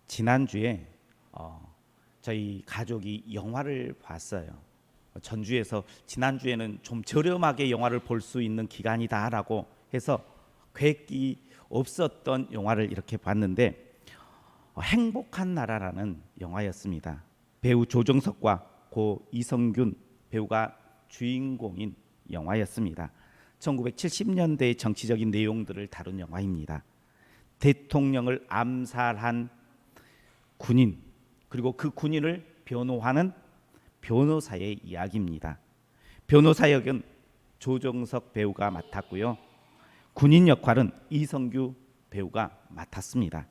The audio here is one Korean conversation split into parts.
지난주에 저희 가족이 영화를 봤어요. 전주에서 지난주에는 좀 저렴하게 영화를 볼 수 있는 기간이다라고 해서 계획이 없었던 영화를 이렇게 봤는데 행복한 나라라는 영화였습니다. 배우 조정석과 고 이성균 배우가 주인공인 영화였습니다. 1970년대의 정치적인 내용들을 다룬 영화입니다. 대통령을 암살한 군인, 그리고 그 군인을 변호하는 변호사의 이야기입니다. 변호사 역은 조정석 배우가 맡았고요. 군인 역할은 이성규 배우가 맡았습니다.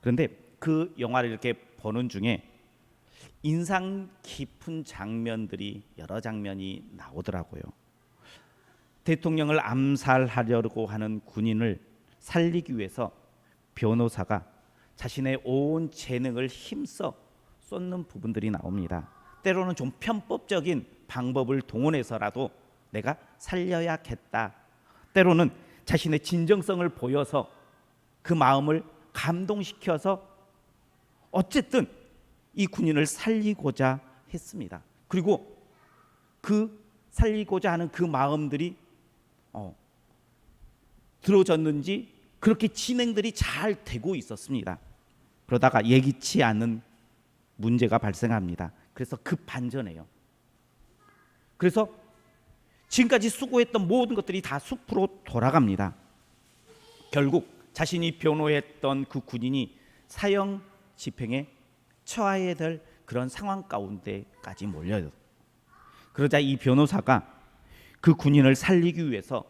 그런데 그 영화를 이렇게 보는 중에 인상 깊은 장면들이 여러 장면이 나오더라고요. 대통령을 암살하려고 하는 군인을 살리기 위해서 변호사가 자신의 온 재능을 힘써 쏟는 부분들이 나옵니다. 때로는 좀 편법적인 방법을 동원해서라도 내가 살려야겠다. 때로는 자신의 진정성을 보여서 그 마음을 감동시켜서 어쨌든 이 군인을 살리고자 했습니다. 그리고 그 살리고자 하는 그 마음들이 들어졌는지 그렇게 진행들이 잘 되고 있었습니다. 그러다가 예기치 않은 문제가 발생합니다. 그래서 급반전해요. 그래서 지금까지 수고했던 모든 것들이 다 숲으로 돌아갑니다. 결국 자신이 변호했던 그 군인이 사형 집행에 처해야 될 그런 상황 가운데까지 몰려요. 그러자 이 변호사가 그 군인을 살리기 위해서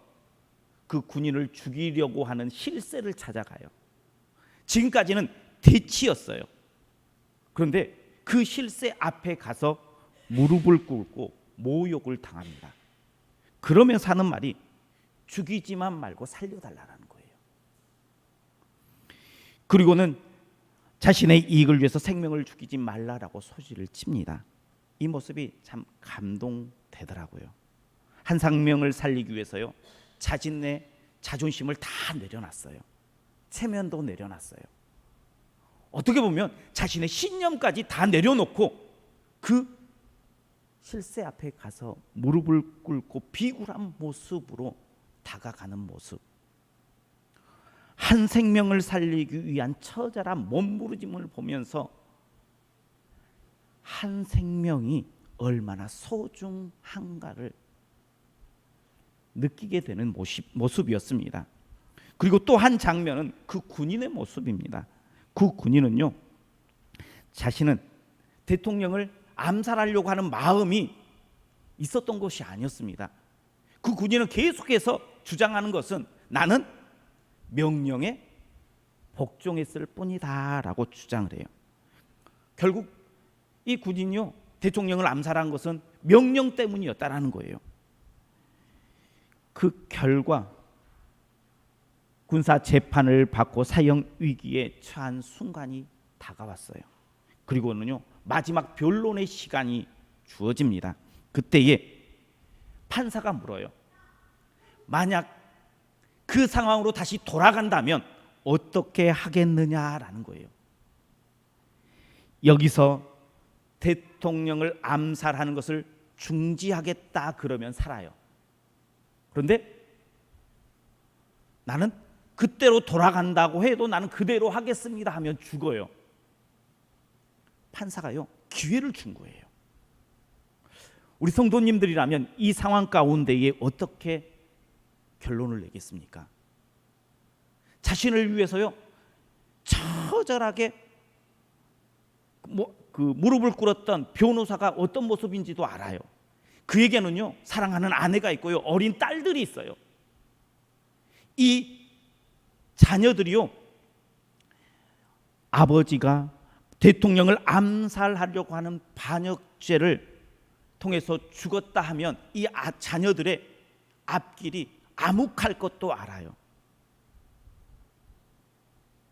그 군인을 죽이려고 하는 실세를 찾아가요. 지금까지는 대치였어요. 그런데 그 실세 앞에 가서 무릎을 꿇고 모욕을 당합니다. 그러면서 하는 말이 죽이지만 말고 살려달라는 거예요. 그리고는 자신의 이익을 위해서 생명을 죽이지 말라라고 소리를 칩니다. 이 모습이 참 감동되더라고요. 한 생명을 살리기 위해서요, 자신의 자존심을 다 내려놨어요. 체면도 내려놨어요. 어떻게 보면 자신의 신념까지 다 내려놓고 그 실세 앞에 가서 무릎을 꿇고 비굴한 모습으로 다가가는 모습. 한 생명을 살리기 위한 처절한 몸부림을 보면서 한 생명이 얼마나 소중한가를 느끼게 되는 모습이었습니다. 그리고 또 한 장면은 그 군인의 모습입니다. 그 군인은요, 자신은 대통령을 암살하려고 하는 마음이 있었던 것이 아니었습니다. 그 군인은 계속해서 주장하는 것은 나는 명령에 복종했을 뿐이다라고 주장을 해요. 결국 이 군인이요, 대통령을 암살한 것은 명령 때문이었다라는 거예요. 그 결과 군사 재판을 받고 사형 위기에 처한 순간이 다가왔어요. 그리고는요, 마지막 변론의 시간이 주어집니다. 그때에 판사가 물어요. 만약 그 상황으로 다시 돌아간다면 어떻게 하겠느냐라는 거예요. 여기서 대통령을 암살하는 것을 중지하겠다 그러면 살아요. 그런데 나는 그때로 돌아간다고 해도 나는 그대로 하겠습니다 하면 죽어요. 판사가요, 기회를 준 거예요. 우리 성도님들이라면 이 상황 가운데에 어떻게 결론을 내겠습니까? 자신을 위해서요, 처절하게 그 무릎을 꿇었던 변호사가 어떤 모습인지도 알아요. 그에게는요, 사랑하는 아내가 있고요, 어린 딸들이 있어요. 이 자녀들이요, 아버지가 대통령을 암살하려고 하는 반역죄를 통해서 죽었다 하면 이 자녀들의 앞길이 암묵할 것도 알아요.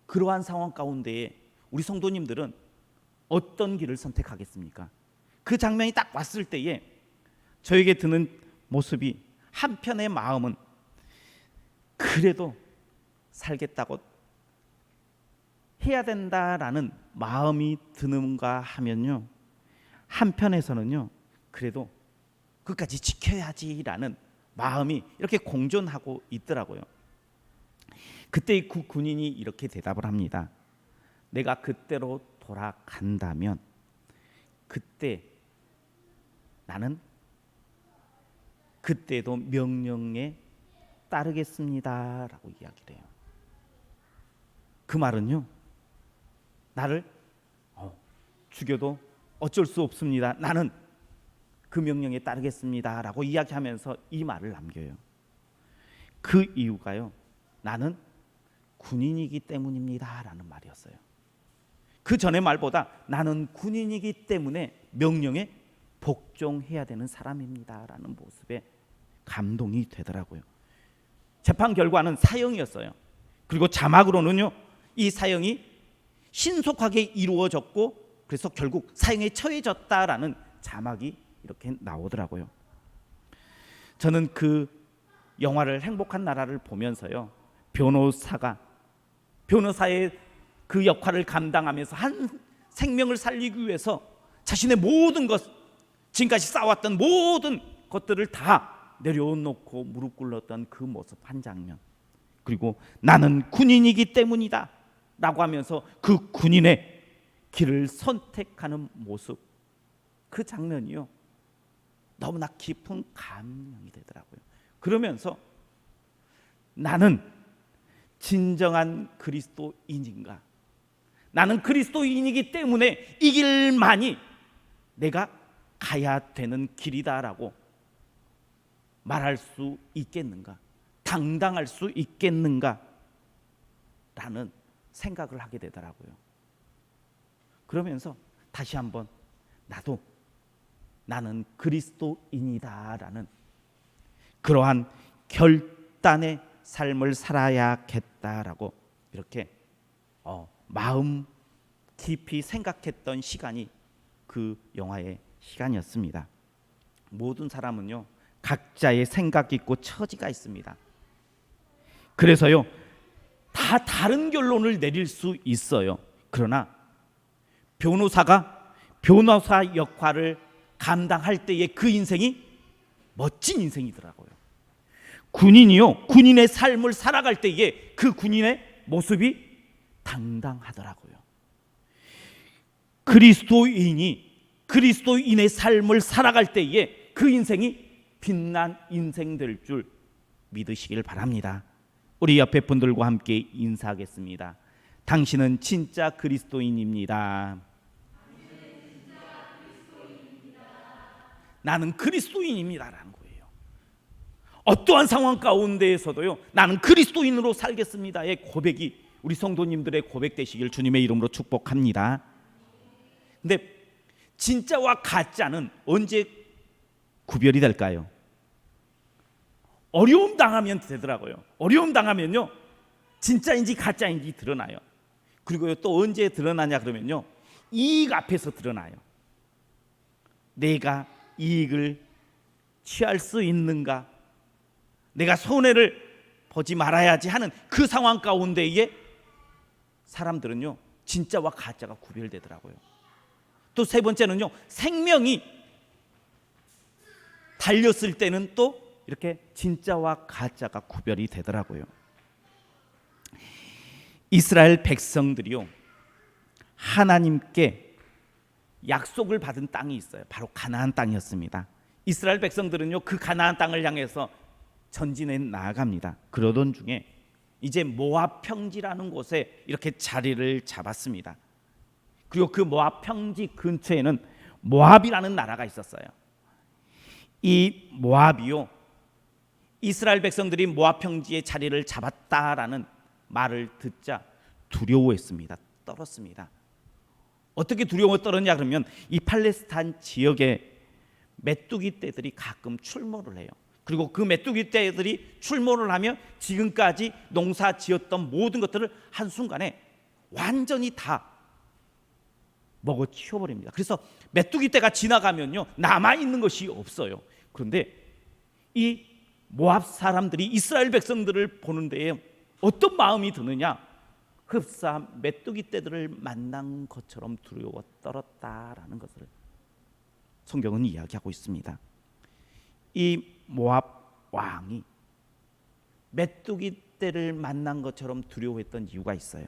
그러한 상황 가운데에 우리 성도님들은 어떤 길을 선택하겠습니까? 그 장면이 딱 왔을 때에 저에게 드는 모습이, 한편의 마음은 그래도 살겠다고 해야 된다라는 마음이 드는가 하면요, 한편에서는요 그래도 끝까지 지켜야지라는 마음이 이렇게 공존하고 있더라고요. 그때 그 군인이 이렇게 대답을 합니다. 내가 그때로 돌아간다면 그때 나는 그때도 명령에 따르겠습니다라고 이야기를 해요. 그 말은요, 나를 죽여도 어쩔 수 없습니다, 나는 그 명령에 따르겠습니다라고 이야기하면서 이 말을 남겨요. 그 이유가요, 나는 군인이기 때문입니다라는 말이었어요. 그 전의 말보다 나는 군인이기 때문에 명령에 복종해야 되는 사람입니다라는 모습에 감동이 되더라고요. 재판 결과는 사형이었어요. 그리고 자막으로는요, 이 사형이 신속하게 이루어졌고 그래서 결국 사형에 처해졌다라는 자막이 이렇게 나오더라고요. 저는 그 영화를 행복한 나라를 보면서요, 변호사의 그 역할을 감당하면서 한 생명을 살리기 위해서 자신의 모든 것, 지금까지 쌓아왔던 모든 것들을 다 내려놓고 무릎 꿇었던 그 모습 한 장면, 그리고 나는 군인이기 때문이다 라고 하면서 그 군인의 길을 선택하는 모습, 그 장면이요 너무나 깊은 감명이 되더라고요. 그러면서 나는 진정한 그리스도인인가, 나는 그리스도인이기 때문에 이 길만이 내가 가야 되는 길이다라고 말할 수 있겠는가, 당당할 수 있겠는가 라는 생각을 하게 되더라고요. 그러면서 다시 한번 나는 그리스도인이다라는 그러한 결단의 삶을 살아야겠다라고 이렇게 마음 깊이 생각했던 시간이 그 영화의 시간이었습니다. 모든 사람은요 각자의 생각이 있고 처지가 있습니다. 그래서요 다 다른 결론을 내릴 수 있어요. 그러나 변호사가 변호사 역할을 감당할 때의 그 인생이 멋진 인생이더라고요. 군인이요 군인의 삶을 살아갈 때에 그 군인의 모습이 당당하더라고요. 그리스도인의 삶을 살아갈 때에 그 인생이 빛난 인생 될 줄 믿으시길 바랍니다. 우리 옆에 분들과 함께 인사하겠습니다. 당신은 진짜 그리스도인입니다. 나는 그리스도인입니다라는 거예요. 어떠한 상황 가운데에서도요 나는 그리스도인으로 살겠습니다의 고백이 우리 성도님들의 고백 되시길 주님의 이름으로 축복합니다. 근데 진짜와 가짜는 언제 구별이 될까요? 어려움 당하면 되더라고요. 어려움 당하면요 진짜인지 가짜인지 드러나요. 그리고 또 언제 드러나냐 그러면요 이익 앞에서 드러나요. 내가 이익을 취할 수 있는가, 내가 손해를 보지 말아야지 하는 그 상황 가운데에 사람들은요 진짜와 가짜가 구별되더라고요. 또 세 번째는요 생명이 달렸을 때는 또 이렇게 진짜와 가짜가 구별이 되더라고요. 이스라엘 백성들이요 하나님께 약속을 받은 땅이 있어요. 바로 가나안 땅이었습니다. 이스라엘 백성들은요 그 가나안 땅을 향해서 전진해 나아갑니다. 그러던 중에 이제 모압 평지라는 곳에 이렇게 자리를 잡았습니다. 그리고 그 모압 평지 근처에는 모압이라는 나라가 있었어요. 이 모압이요 이스라엘 백성들이 모압 평지에 자리를 잡았다라는 말을 듣자 두려워했습니다. 떨었습니다. 어떻게 두려워 떨었냐 그러면 이 팔레스타인 지역에 메뚜기 떼들이 가끔 출몰을 해요. 그리고 그 메뚜기 떼들이 출몰을 하면 지금까지 농사 지었던 모든 것들을 한순간에 완전히 다 먹어 치워버립니다. 그래서 메뚜기 떼가 지나가면요 남아있는 것이 없어요. 그런데 이 모압 사람들이 이스라엘 백성들을 보는 데에 어떤 마음이 드느냐, 흡사 메뚜기 떼들을 만난 것처럼 두려워 떨었다라는 것을 성경은 이야기하고 있습니다. 이 모압 왕이 메뚜기 떼를 만난 것처럼 두려워했던 이유가 있어요.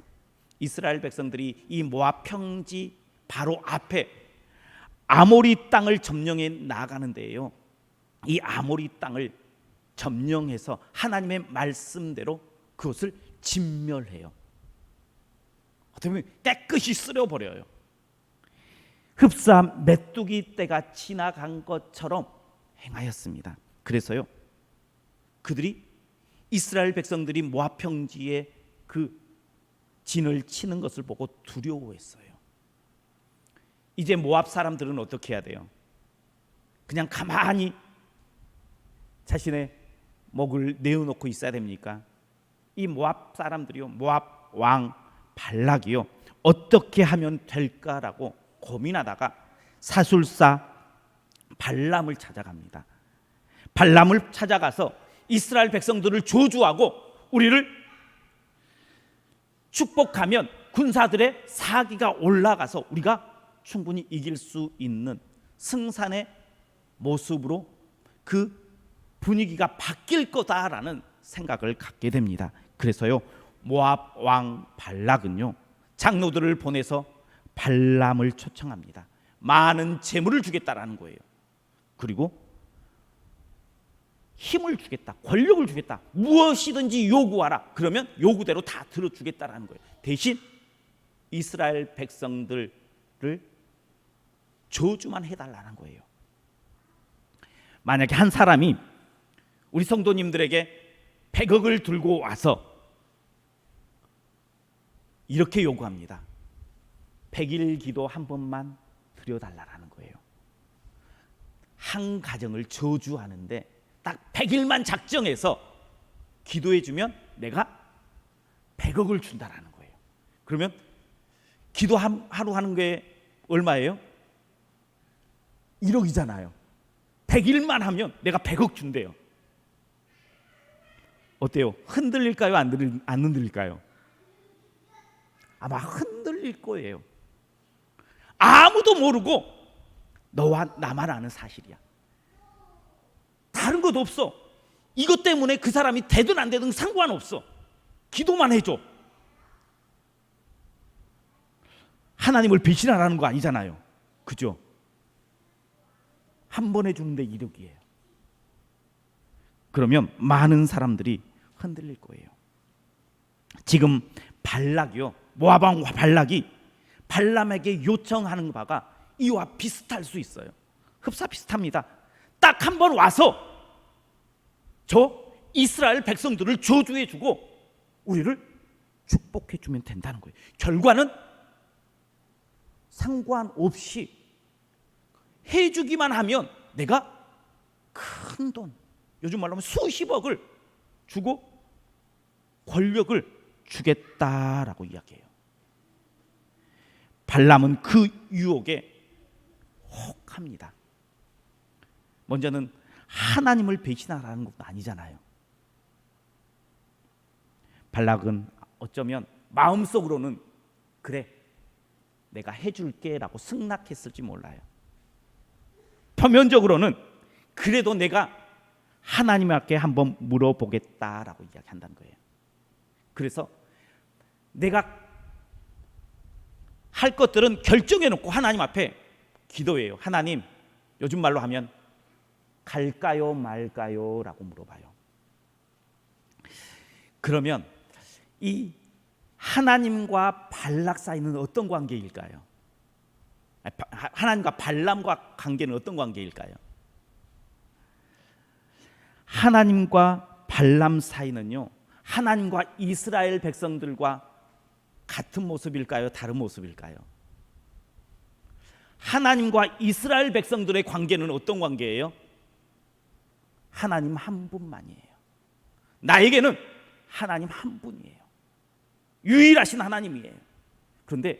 이스라엘 백성들이 이 모압 평지 바로 앞에 아모리 땅을 점령해 나가는 데에요, 이 아모리 땅을 점령해서 하나님의 말씀대로 그것을 진멸해요. 어떻게 보면 깨끗이 쓸어버려요. 흡사 메뚜기 떼가 지나간 것처럼 행하였습니다. 그래서요, 그들이 이스라엘 백성들이 모압 평지에 그 진을 치는 것을 보고 두려워했어요. 이제 모압 사람들은 어떻게 해야 돼요? 그냥 가만히 자신의 목을 내어놓고 있어야 됩니까? 이 모압 사람들이요, 모압 왕 발락이요, 어떻게 하면 될까라고 고민하다가 사술사 발람을 찾아갑니다. 발람을 찾아가서 이스라엘 백성들을 저주하고 우리를 축복하면 군사들의 사기가 올라가서 우리가 충분히 이길 수 있는 승산의 모습으로 그 분위기가 바뀔 거다라는 생각을 갖게 됩니다. 그래서요, 모압 왕 발락은요, 장로들을 보내서 발람을 초청합니다. 많은 재물을 주겠다라는 거예요. 그리고 힘을 주겠다, 권력을 주겠다, 무엇이든지 요구하라. 그러면 요구대로 다 들어주겠다라는 거예요. 대신 이스라엘 백성들을 저주만 해달라는 거예요. 만약에 한 사람이 우리 성도님들에게 100억을 들고 와서 이렇게 요구합니다. 100일 기도 한 번만 드려달라는 거예요. 한 가정을 저주하는데 딱 100일만 작정해서 기도해주면 내가 100억을 준다라는 거예요. 그러면 기도 하루 하는 게 얼마예요? 1억이잖아요. 100일만 하면 내가 100억 준대요. 어때요? 흔들릴까요? 안 흔들릴까요? 아마 흔들릴 거예요. 아무도 모르고 너와 나만 아는 사실이야. 다른 것 없어. 이것 때문에 그 사람이 되든 안 되든 상관없어. 기도만 해줘. 하나님을 배신하라는 거 아니잖아요. 그죠? 한 번 해주는데 1억이에요. 그러면 많은 사람들이 흔들릴 거예요. 지금 발락이요, 모압 왕 발락이 발람에게 요청하는 바가 이와 비슷할 수 있어요. 흡사 비슷합니다. 딱 한 번 와서 저 이스라엘 백성들을 저주해주고 우리를 축복해주면 된다는 거예요. 결과는 상관없이 해주기만 하면 내가 큰 돈, 요즘 말로 하면 수십억을 주고 권력을 주겠다라고 이야기해요. 발람은 그 유혹에 혹합니다. 먼저는 하나님을 배신하라는 것도 아니잖아요. 발락은 어쩌면 마음속으로는 그래, 내가 해줄게 라고 승낙했을지 몰라요. 표면적으로는 그래도 내가 하나님께 한번 물어보겠다라고 이야기한다는 거예요. 그래서 내가 할 것들은 결정해 놓고 하나님 앞에 기도해요. 하나님, 요즘 말로 하면 갈까요 말까요 라고 물어봐요. 그러면 이 하나님과 발락 사이는 어떤 관계일까요? 하나님과 발람과 관계는 어떤 관계일까요? 하나님과 발람 사이는요, 하나님과 이스라엘 백성들과 같은 모습일까요? 다른 모습일까요? 하나님과 이스라엘 백성들의 관계는 어떤 관계예요? 하나님 한 분만이에요. 나에게는 하나님 한 분이에요. 유일하신 하나님이에요. 그런데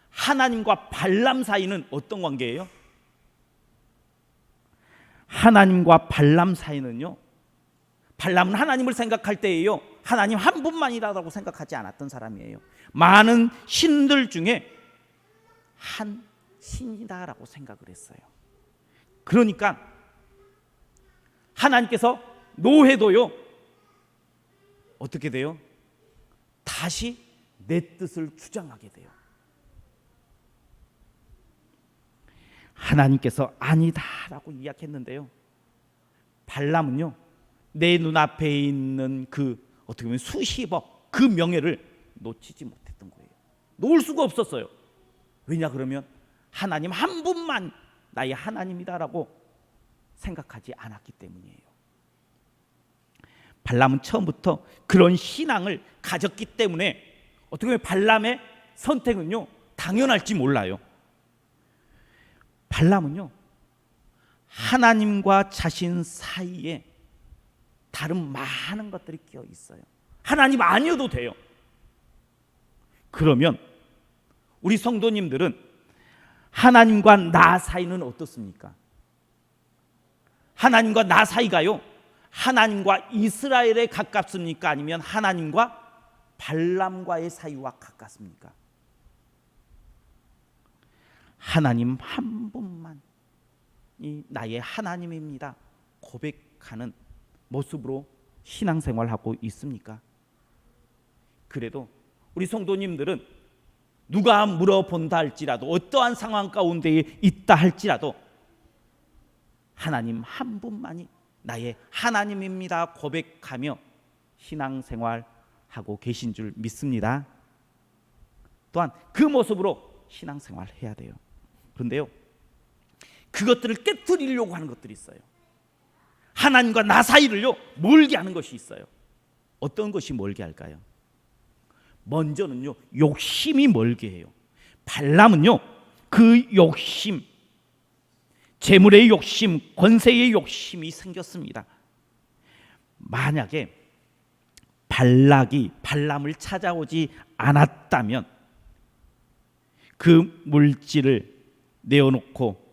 하나님과 발람 사이는 어떤 관계예요? 하나님과 발람 사이는요, 발람은 하나님을 생각할 때에요, 하나님 한 분만이라고 생각하지 않았던 사람이에요. 많은 신들 중에 한 신이다라고 생각을 했어요. 그러니까 하나님께서 노해도요 어떻게 돼요? 다시 내 뜻을 주장하게 돼요. 하나님께서 아니다라고 이야기했는데요, 발람은요 내 눈앞에 있는 그 어떻게 보면 수십억 그 명예를 놓치지 못했던 거예요. 놓을 수가 없었어요. 왜냐 그러면 하나님 한 분만 나의 하나님이다라고 생각하지 않았기 때문이에요. 발람은 처음부터 그런 신앙을 가졌기 때문에 어떻게 보면 발람의 선택은요 당연할지 몰라요. 발람은요 하나님과 자신 사이에 다른 많은 것들이 끼어 있어요. 하나님 아니어도 돼요. 그러면 우리 성도님들은 하나님과 나 사이는 어떻습니까? 하나님과 나 사이가요 하나님과 이스라엘에 가깝습니까? 아니면 하나님과 발람과의 사이와 가깝습니까? 하나님 한 분만이 나의 하나님입니다 고백하는 모습으로 신앙생활하고 있습니까? 그래도 우리 성도님들은 누가 물어본다 할지라도, 어떠한 상황 가운데 있다 할지라도 하나님 한 분만이 나의 하나님입니다 고백하며 신앙생활하고 계신 줄 믿습니다. 또한 그 모습으로 신앙생활해야 돼요. 그런데요 그것들을 깨뜨리려고 하는 것들이 있어요. 하나님과 나 사이를요 멀게 하는 것이 있어요. 어떤 것이 멀게 할까요? 먼저는요 욕심이 멀게 해요. 발람은요 그 욕심, 재물의 욕심, 권세의 욕심이 생겼습니다. 만약에 발락이 발람을 찾아오지 않았다면, 그 물질을 내어놓고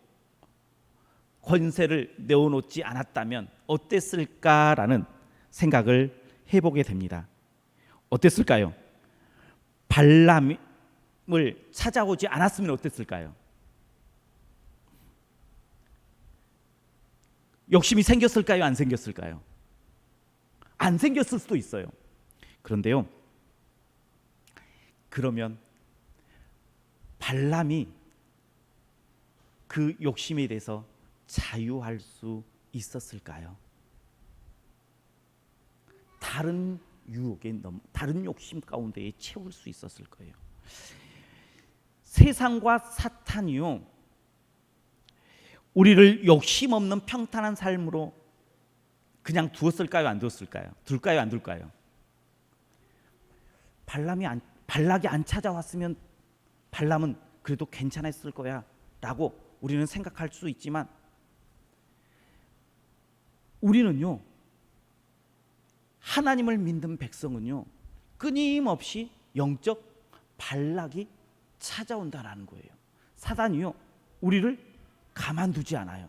권세를 내어놓지 않았다면 어땠을까라는 생각을 해보게 됩니다. 어땠을까요? 발람을 찾아오지 않았으면 어땠을까요? 욕심이 생겼을까요? 안 생겼을까요? 안 생겼을 수도 있어요. 그런데요 그러면 발람이 그 욕심에 대해서 자유할 수 있었을까요? 다른 유혹에 다른 욕심 가운데에 채울 수 있었을 거예요. 세상과 사탄이요 우리를 욕심 없는 평탄한 삶으로 그냥 두었을까요? 안 두었을까요? 둘까요? 안 둘까요? 발락이 안 찾아왔으면 발람은 그래도 괜찮았을 거야 라고 우리는 생각할 수 있지만, 우리는요 하나님을 믿는 백성은요 끊임없이 영적 발락이 찾아온다는 거예요. 사단이요 우리를 가만두지 않아요.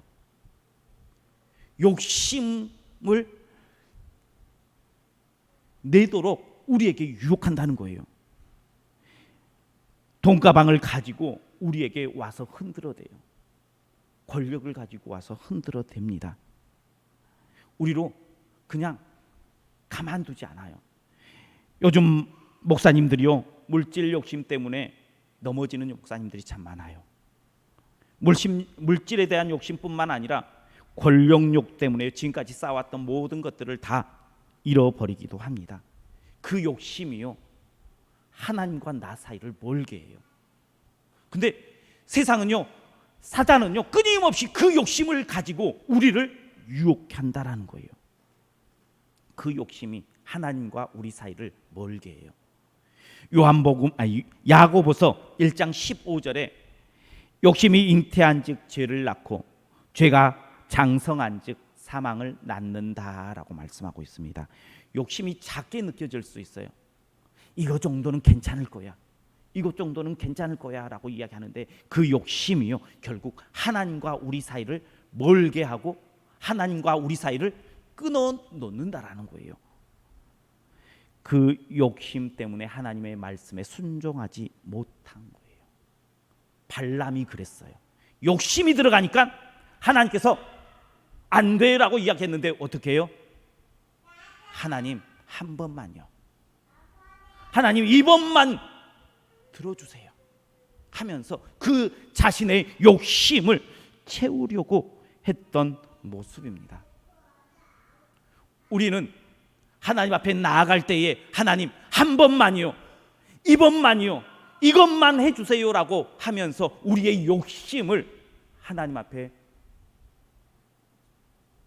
욕심을 내도록 우리에게 유혹한다는 거예요. 돈가방을 가지고 우리에게 와서 흔들어대요. 권력을 가지고 와서 흔들어댑니다. 우리로 그냥 가만두지 않아요. 요즘 목사님들이요 물질 욕심 때문에 넘어지는 목사님들이 참 많아요. 물질에 대한 욕심뿐만 아니라 권력욕 때문에 지금까지 쌓아왔던 모든 것들을 다 잃어버리기도 합니다. 그 욕심이요 하나님과 나 사이를 멀게 해요. 근데 세상은요 사단은요 끊임없이 그 욕심을 가지고 우리를 유혹한다라는 거예요. 그 욕심이 하나님과 우리 사이를 멀게 해요. 야고보서 1장 15절에 욕심이 잉태한즉 죄를 낳고 죄가 장성한즉 사망을 낳는다라고 말씀하고 있습니다. 욕심이 작게 느껴질 수 있어요. 이거 정도는 괜찮을 거야, 이것 정도는 괜찮을 거야 라고 이야기하는데 그 욕심이요 결국 하나님과 우리 사이를 멀게 하고 하나님과 우리 사이를 끊어 놓는다라는 거예요. 그 욕심 때문에 하나님의 말씀에 순종하지 못한 거예요. 발람이 그랬어요. 욕심이 들어가니까 하나님께서 안 돼라고 이야기했는데 어떻게 해요? 하나님 한 번만요. 하나님 이번만 들어주세요 하면서 그 자신의 욕심을 채우려고 했던 모습입니다. 우리는 하나님 앞에 나아갈 때에 하나님 한 번만요, 이번만요, 이것만 해주세요라고 하면서 우리의 욕심을 하나님 앞에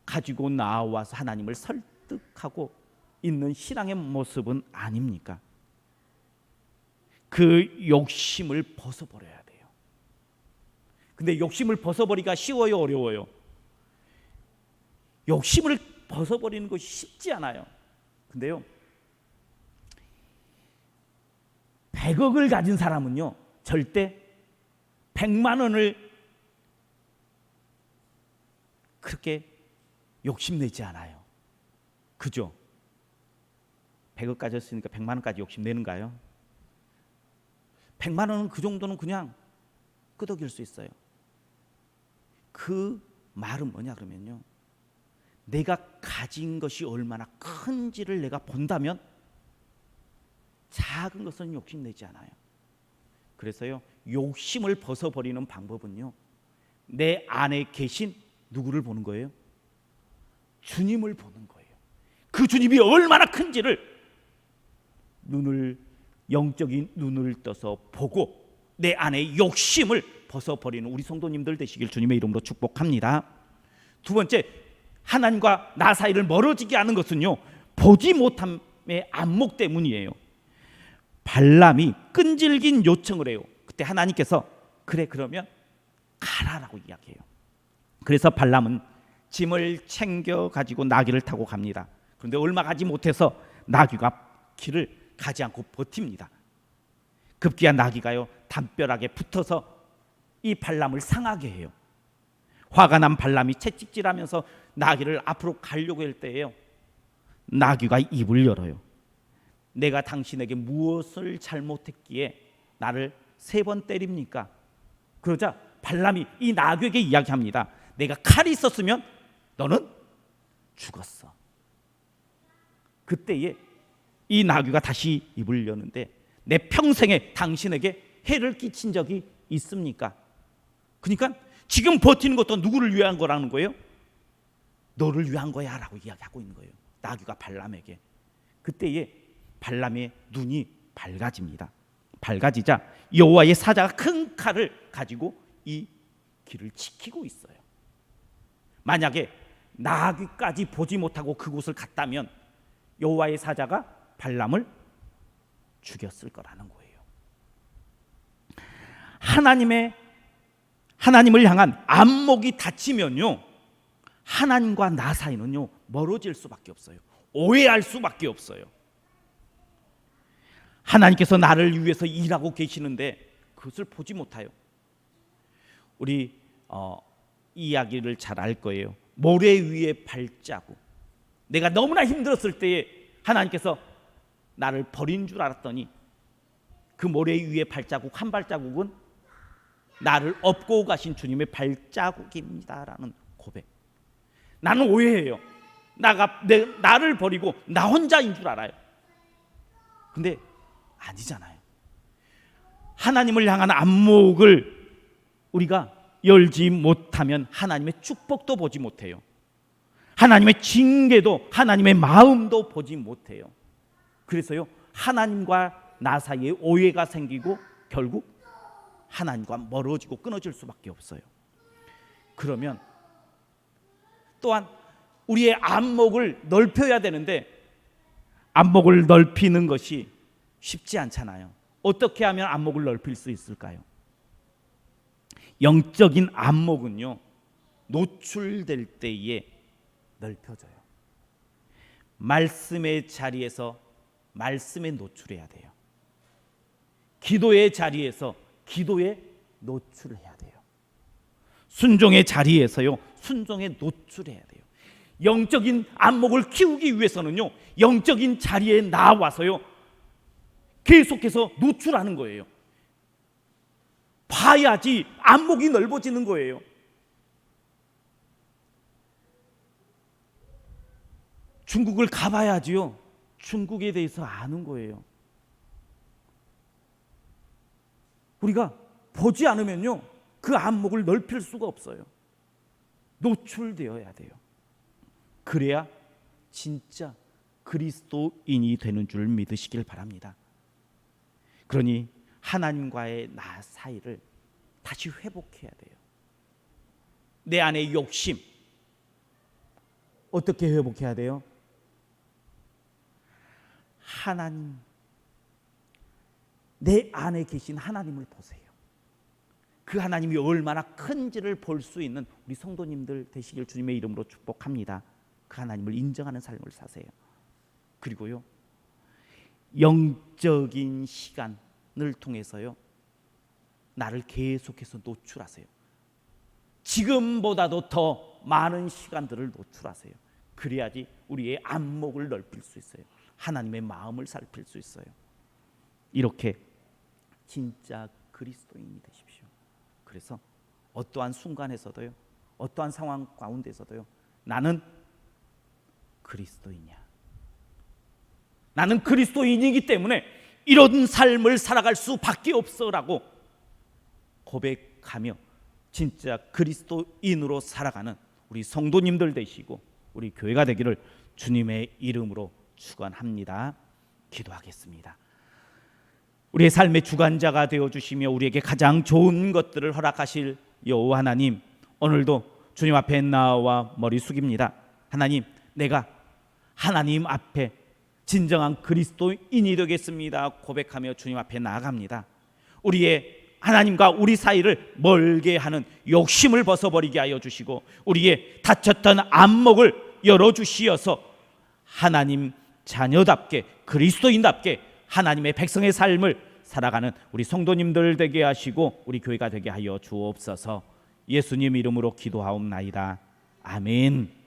가지고 나와서 하나님을 설득하고 있는 신앙의 모습은 아닙니까? 그 욕심을 벗어버려야 돼요. 근데 욕심을 벗어버리기가 쉬워요, 어려워요? 욕심을 벗어버리는 것이 쉽지 않아요. 근데요, 100억을 가진 사람은요 절대 100만 원을 그렇게 욕심내지 않아요. 그죠? 100억 가졌으니까 100만 원까지 욕심내는가요? 100만 원은 그 정도는 그냥 끄덕일 수 있어요. 그 말은 뭐냐 그러면요, 내가 가진 것이 얼마나 큰지를 내가 본다면 작은 것은 욕심내지 않아요. 그래서요, 욕심을 벗어버리는 방법은요, 내 안에 계신 누구를 보는 거예요? 주님을 보는 거예요. 그 주님이 얼마나 큰지를 영적인 눈을 떠서 보고 내 안에 욕심을 벗어버리는 우리 성도님들 되시길 주님의 이름으로 축복합니다. 두 번째, 하나님과 나 사이를 멀어지게 하는 것은요, 보지 못함의 안목 때문이에요. 발람이 끈질긴 요청을 해요. 그때 하나님께서 그래 그러면 가라라고 이야기해요. 그래서 발람은 짐을 챙겨 가지고 나귀를 타고 갑니다. 그런데 얼마 가지 못해서 나귀가 길을 가지 않고 버팁니다. 급기야 나귀가요 담벼락에 붙어서 이 발람을 상하게 해요. 화가 난 발람이 채찍질하면서 나귀를 앞으로 가려고 할 때예요, 나귀가 입을 열어요. 내가 당신에게 무엇을 잘못했기에 나를 3번 때립니까? 그러자 발람이 이 나귀에게 이야기합니다. 내가 칼이 있었으면 너는 죽었어. 그때에 이 나귀가 다시 입을 여는데 내 평생에 당신에게 해를 끼친 적이 있습니까? 그러니까 지금 버티는 것도 누구를 위한 거라는 거예요? 너를 위한 거야 라고 이야기하고 있는 거예요, 나귀가 발람에게. 그때에 발람의 눈이 밝아집니다. 밝아지자 여호와의 사자가 큰 칼을 가지고 이 길을 지키고 있어요. 만약에 나귀까지 보지 못하고 그곳을 갔다면 여호와의 사자가 발람을 죽였을 거라는 거예요. 하나님을 향한 안목이 닫히면요, 하나님과 나 사이는요 멀어질 수밖에 없어요. 오해할 수밖에 없어요. 하나님께서 나를 위해서 일하고 계시는데 그것을 보지 못해요. 우리 이야기를 잘 알 거예요. 모래 위에 발자국. 내가 너무나 힘들었을 때에 하나님께서 나를 버린 줄 알았더니 그 모래 위에 발자국 한 발자국은 나를 업고 가신 주님의 발자국입니다라는 고백. 나는 오해해요. 나를 버리고 나 혼자인 줄 알아요. 근데 아니잖아요. 하나님을 향한 안목을 우리가 열지 못하면 하나님의 축복도 보지 못해요. 하나님의 징계도, 하나님의 마음도 보지 못해요. 그래서요, 하나님과 나 사이에 오해가 생기고 결국 하나님과 멀어지고 끊어질 수밖에 없어요. 그러면 또한 우리의 안목을 넓혀야 되는데 안목을 넓히는 것이 쉽지 않잖아요. 어떻게 하면 안목을 넓힐 수 있을까요? 영적인 안목은요, 노출될 때에 넓혀져요. 말씀의 자리에서 말씀에 노출해야 돼요. 기도의 자리에서 기도에 노출해야 돼요. 순종의 자리에서요, 순종에 노출해야 돼요. 영적인 안목을 키우기 위해서는요, 영적인 자리에 나와서요 계속해서 노출하는 거예요. 봐야지 안목이 넓어지는 거예요. 중국을 가봐야지요 중국에 대해서 아는 거예요. 우리가 보지 않으면요 그 안목을 넓힐 수가 없어요. 노출되어야 돼요. 그래야 진짜 그리스도인이 되는 줄 믿으시길 바랍니다. 그러니 하나님과의 나 사이를 다시 회복해야 돼요. 내 안의 욕심 어떻게 회복해야 돼요? 하나님, 내 안에 계신 하나님을 보세요. 그 하나님이 얼마나 큰지를 볼 수 있는 우리 성도님들 되시길 주님의 이름으로 축복합니다. 그 하나님을 인정하는 삶을 사세요. 그리고요 영적인 시간을 통해서요 나를 계속해서 노출하세요. 지금보다도 더 많은 시간들을 노출하세요. 그래야지 우리의 안목을 넓힐 수 있어요. 하나님의 마음을 살필 수 있어요. 이렇게 진짜 그리스도인이 되십시오. 그래서 어떠한 순간에서도요 어떠한 상황 가운데서도요 나는 그리스도인이야. 나는 그리스도인이기 때문에 이런 삶을 살아갈 수밖에 없어라고 고백하며 진짜 그리스도인으로 살아가는 우리 성도님들 되시고 우리 교회가 되기를 주님의 이름으로 축원합니다. 기도하겠습니다. 우리의 삶의 주관자가 되어주시며 우리에게 가장 좋은 것들을 허락하실 여호와 하나님, 오늘도 주님 앞에 나와 머리 숙입니다. 하나님, 내가 하나님 앞에 진정한 그리스도인이 되겠습니다 고백하며 주님 앞에 나아갑니다. 우리의 하나님과 우리 사이를 멀게 하는 욕심을 벗어버리게 하여 주시고 우리의 닫혔던 안목을 열어주시어서 하나님 자녀답게 그리스도인답게 하나님의 백성의 삶을 살아가는 우리 성도님들 되게 하시고 우리 교회가 되게 하여 주옵소서. 예수님 이름으로 기도하옵나이다. 아멘.